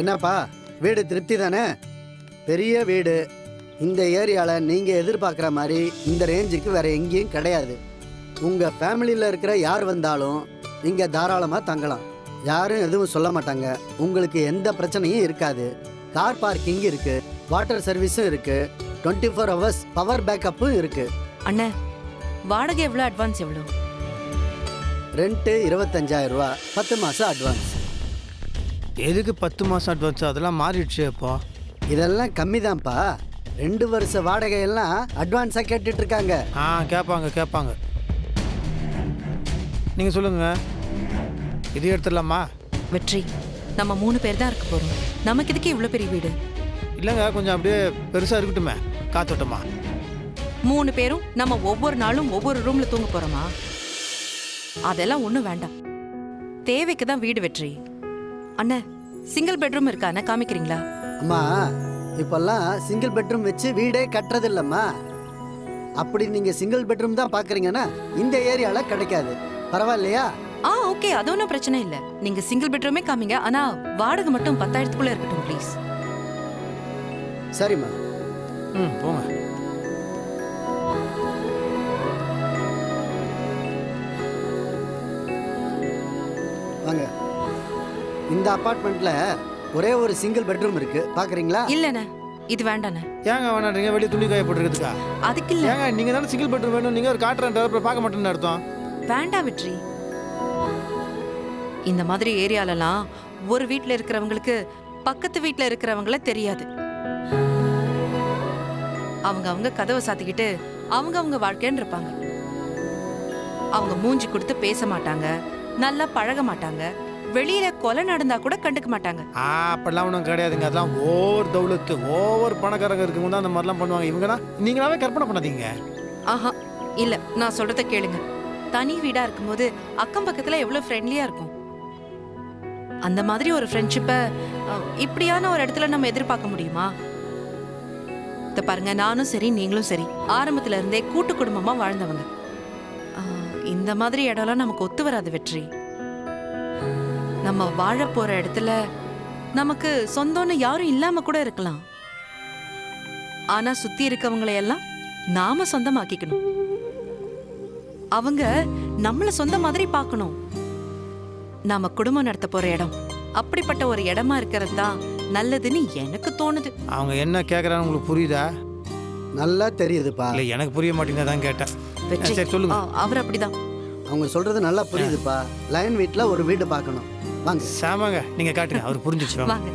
என்னப்பா வீடு திருப்தி தானே? பெரிய வீடு. இந்த ஏரியாவில் நீங்கள் எதிர்பார்க்குற மாதிரி இந்த ரேஞ்சுக்கு வேறு எங்கேயும் கிடையாது. உங்கள் ஃபேமிலியில் இருக்கிற யார் வந்தாலும் இங்கே தாராளமாக தங்கலாம். யாரும் எதுவும் சொல்ல மாட்டாங்க. உங்களுக்கு எந்த பிரச்சனையும் இருக்காது. கார் பார்க்கிங் இருக்குது, வாட்டர் சர்வீஸும் இருக்குது, 24 ஹவர்ஸ் பவர் பேக்கப்பும் இருக்குது. அண்ணே, வாடகை எவ்வளோ, அட்வான்ஸ் எவ்வளோ? ரெண்ட்டு 25,000 ரூபா, 10 மாதம் அட்வான்ஸ். எதுக்கு 10 மாதம் அட்வான்ஸ்? அதெல்லாம் மாறிடுச்சு. இப்போ இதெல்லாம் கம்மி தான்ப்பா. 2 வருஷ வாடகையெல்லாம் அட்வான்ஸாக கேட்டுட்டு இருக்காங்க. கேட்பாங்க. நீங்கள் சொல்லுங்க, இது எடுத்துடலாமா? வெற்றி, நம்ம 3 பேர் தான் இருக்க போகிறோம். நமக்கு இதுக்கு இவ்வளோ பெரிய வீடு இல்லைங்க, கொஞ்சம் அப்படியே பெருசாக இருக்கட்டுமே, காத்தோட்டமா. 3 பேரும் நம்ம ஒவ்வொரு நாளும் ஒவ்வொரு ரூம்ல தூங்க போறோமா? அதெல்லாம் ஒண்ணும் வேண்டாம். தேவைக்கு தான் வீடு. வெற்றி அண்ணே, சிங்கிள் பெட்ரூம் இருக்கா அண்ணா? காமிக்கிறீங்களா? அம்மா, இப்பெல்லாம் சிங்கிள் பெட்ரூம் வச்சு வீடே கட்டுறது இல்லம்மா. அப்படி நீங்க சிங்கிள் பெட்ரூம் தான் பாக்குறீங்கன்னா இந்த ஏரியால கிடைக்காது. பரவாயில்லையா? ஓகே, அது ஒன்றும் பிரச்சனை இல்லை. நீங்க சிங்கிள் பெட்ரூமே காமிங்க. ஆனா வாடகை மட்டும் 10,000க்குள்ள இருக்கட்டும் ப்ளீஸ். சரிம்மா. போங்க. வாங்க. இந்த அபார்ட்மெண்ட்ல ஒரே ஒரு சிங்கிள் பெட்ரூம் இருக்கு, பாக்குறீங்களா? இல்லண்ணே, இது வேண்டாண்ணே. ஏங்க வேணான்றீங்க? வெளியே துணி காய போட்டுருக்குதுக்கா? அதுக்கு இல்ல. ஏங்க நீங்க தானே சிங்கிள் பெட்ரூம் வேணும், நீங்க ஒரு காட்டுறேன் டெவலப்பர் பார்க்க மாட்டேன்னு அர்த்தம். வேண்டாம் வெற்றி. இந்த மாதிரி ஏரியாலலாம் ஒரு வீட்ல இருக்கிறவங்களுக்கு பக்கத்து வீட்ல இருக்கிறவங்கள தெரியாது. அவங்க கதவை சாத்திக்கிட்டு அவங்க வாழ்க்கைன்னு இருப்பாங்க. அவங்க மூஞ்சி கொடுத்து பேச மாட்டாங்க, நல்லா பழக மாட்டாங்க, வெளியில கொலை நடந்தா கூட கண்டுக்க மாட்டாங்க. அப்படிலாம் ஒன்றும் கிடையாதுங்க. அதெல்லாம் ஓவர் தௌலத்து, ஓவர் பணக்காரங்க இருக்கவங்க தான் அந்த மாதிரிலாம் பண்ணுவாங்க. இவங்கன்னா நீங்களாவே கற்பனை பண்ணாதீங்க. ஆஹா இல்ல, நான் சொல்றத கேளுங்க. தனி வீடா இருக்கும்போது அக்கம் பக்கத்துல எவ்வளவு ஃப்ரெண்ட்லியா இருக்கும். அந்த மாதிரி ஒரு ஃப்ரெண்ட்ஷிப்பை இப்படியான ஒரு இடத்துல நம்ம எதிர்பார்க்க முடியுமா? இத பாருங்க, நானும் சரி நீங்களும் சரி ஆரம்பத்துல இருந்தே கூட்டு குடும்பமா வாழ்ந்தவங்க. இந்த மாதிரி இடம்லாம் நமக்கு ஒத்து வராது வெற்றி. நம்ம வாழ போற இடத்துல நமக்கு சொந்தம்னு யாரும் இல்லாம கூட இருக்கலாம். ஆனா சுத்தி இருக்கவங்களையெல்லாம் நாம சொந்தமாக்கிக்கணும். அவங்க நம்மள சொந்த மாதிரி பார்க்கணும். நாம குடும்பம் நடத்த போற இடம் அப்படிப்பட்ட ஒரு இடமா இருக்கிறது தான் நல்லதுன்னு எனக்கு தோணுது. அவங்க என்ன கேக்குறான்னு உங்களுக்கு புரியுதா? நல்லா தெரியுதுப்பா. இல்ல, எனக்கு புரிய மாட்டேங்குது, தான் கேட்டேன். வெற்றி, சரி சொல்லுங்க. அவர் அப்படிதான். அவங்க சொல்றது நல்லா புரியுதுப்பா. லைன் வீட்ல ஒரு வீடு பார்க்கணும். வாங்க. சாமாங்க, நீங்க காட்டுங்க, அவர் புரிஞ்சிச்சு. வாங்க.